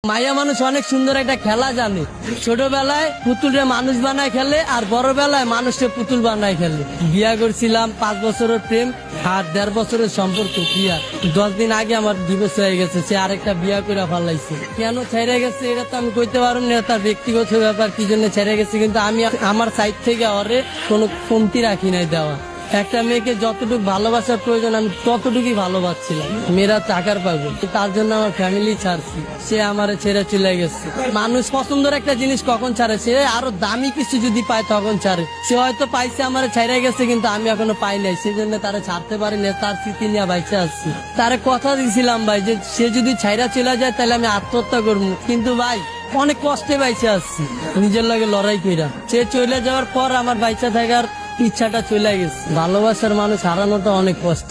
মাইয়া মানুষ অনেক সুন্দর একটা খেলা জানে। ছোটবেলায় পুতুলরে মানুষ বানায় খেলে, আর বড়বেলায় মানুষকে পুতুল বানায় খেলে। বিয়া করছিলাম, 5 বছরের প্রেম আর 1.5 বছরের সম্পর্ক। বিয়া 10 দিন আগে আমার ডিভোর্স হয়ে গেছে, সে আরেকটা বিয়া করে ফেলাইছে। কেন ছেড়ে গেছে এটা তো আমি কইতে পারবো না, তার ব্যক্তিগত ব্যাপার, কি জন্য ছেড়ে গেছে। কিন্তু আমি আমার সাইড থেকে ওরে কোনো কমতি রাখি নাই দেওয়া। একটা মেয়েকে যতটুকু ভালোবাসার প্রয়োজন আমি ততটুকুই ভালোবাসছিলাম। মেয়েরা টাকার পাবে, তার জন্য আমার ফ্যামিলি ছাড়ছি, সে আমারে ছেড়ে চলে গেছে। মানুষ পছন্দের একটা জিনিস কখন ছাড়ে, সে আরো দামি কিছু যদি পায় তখন ছাড়ে। সে হয়তো পাইছে আমারে ছেড়ে গেছে, কিন্তু আমি এখনো পাই নাই, সেজন্য তারা ছাড়তে পারি না। তার স্মৃতি নিয়ে বাইচে আসছি। তারে কথা দিয়েছিলাম ভাই যে সে যদি ছাইরা চলে যায় তাহলে আমি আত্মহত্যা করবো, কিন্তু ভাই অনেক কষ্টে বাইচে আসছি নিজের লগে লড়াই কইরা। সে চলে যাওয়ার পর আমার বাইচা থাকার ইচ্ছাটা চলে গেছে। ভালোবাসার মানুষ হারানোটা অনেক কষ্ট,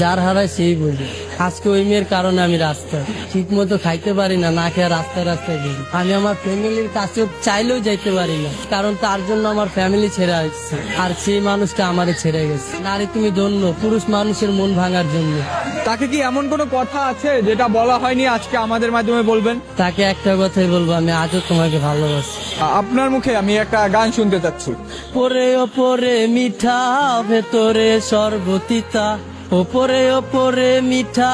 যার হারায় সেই বোঝে। আজকে ওই মেয়ের কারণে আমি রাস্তায় ঠিক মতো খাইতে পারি না, না খেয়ে রাস্তায় রাস্তায় গেছি। আমি আমার ফ্যামিলির কাছে চাইলেও যাইতে পারি না, কারণ তার জন্য আমার ফ্যামিলি ছেড়ে আসছে, আর সেই মানুষটা আমারে ছেড়ে গেছে। নারী তুমি ধন্য, পুরুষ মানুষের মন ভাঙার জন্য। তাকে কি এমন কোনো কথা আছে যেটা বলা হয়নি, আজকে আমাদের মাধ্যমে বলবেন? তাকে একটা কথাই বলবো, আমি আজও তোমাকে ভালোবাসি। আপনার মুখে আমি একটা গান শুনতে চাচ্ছি। ওপরে ওপরে মিঠা, ভেতরে সর্বতিতা। ওপরে ওপরে মিঠা,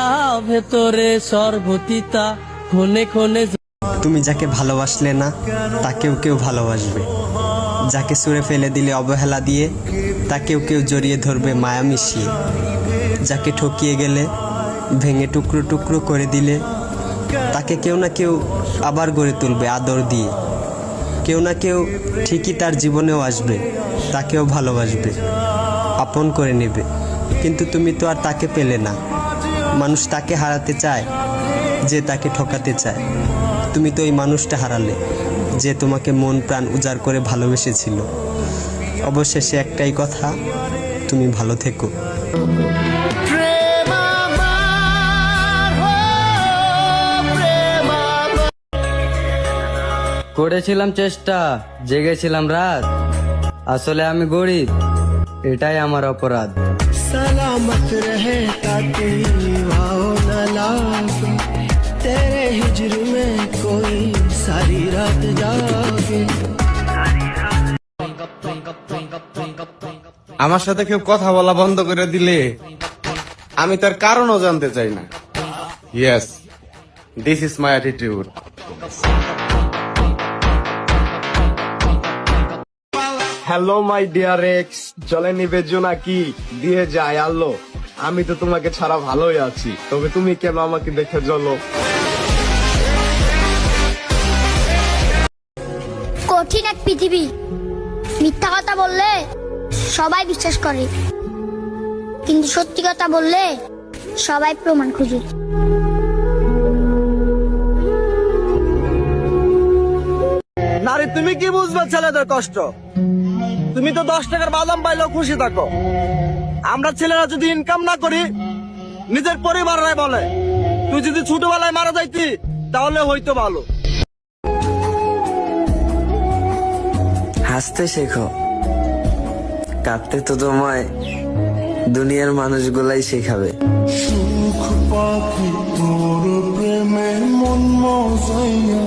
ভেতরে সর্বতিতা। ক্ষণে ক্ষণে তুমি যাকে ভালোবাসলে না তাকেও কেউ ভালোবাসবে। যাকে ছুঁড়ে ফেলে দিলে অবহেলা দিয়ে, তাকেও কেউ জড়িয়ে ধরবে মায়া মিশিয়ে। যাকে ঠকিয়ে গেলে, ভেঙে টুকরো টুকরো করে দিলে, তাকে কেউ না কেউ আবার গড়ে তুলবে আদর দিয়ে। কেউ না কেউ ঠিকই তার জীবনেও আসবে, তাকেও ভালোবাসবে, আপন করে নেবে। কিন্তু তুমি তো আর তাকে পেলে না। মানুষ তাকে হারাতে চায় যে তাকে ঠকাতে চায়। তুমি তো ওই মানুষটা হারালে যে তোমাকে মন প্রাণ উজাড় করে ভালোবেসেছিল। অবশেষে একটাই কথা, তুমি ভালো থেকো। করেছিলাম চেষ্টা, জেগেছিলাম রাত, আসলে আমি গরিব, এটাই আমার অপরাধ। सलामत रहे ताकि वाओ न लागे, तेरे हिजर में कोई सारी रात जागे। আমার সাথে কেউ কথা বলা বন্ধ করে দিলে আমি তার কারণও জানতে চাই না। Yes, this is my attitude. Hello my dear ex, চলে নিবে নাকি? দিয়ে যায় আল্লো, আমি তো তোমাকে ছাড়া ভালোই আছি, তবে তুমি কেন আমাকে দেখে জ্বলো? কঠিন এক পৃথিবী, মিথ্যা কথা বললে সবাই বিশ্বাস করে, কিন্তু সত্যি কথা বললে সবাই প্রমাণ খুঁজে। নারী তুমি কি বুঝবে ছেলেদের কষ্ট? তুমি তো 10 টাকার বাদাম পাইলেও খুশি থাকো। আমরা ছেলেরা যদি ইনকাম না করি, নিজের পরিবাররাই বলে তুই যদি ছোটবেলায় মারা যাইতি তাহলে হয়তো ভালো। হাসতে শেখো, কাঁদতে তো তোমায় দুনিয়ার মানুষগুলাই শেখাবে। সুখ পাখি তোর প্রেমে মন মজাইয়া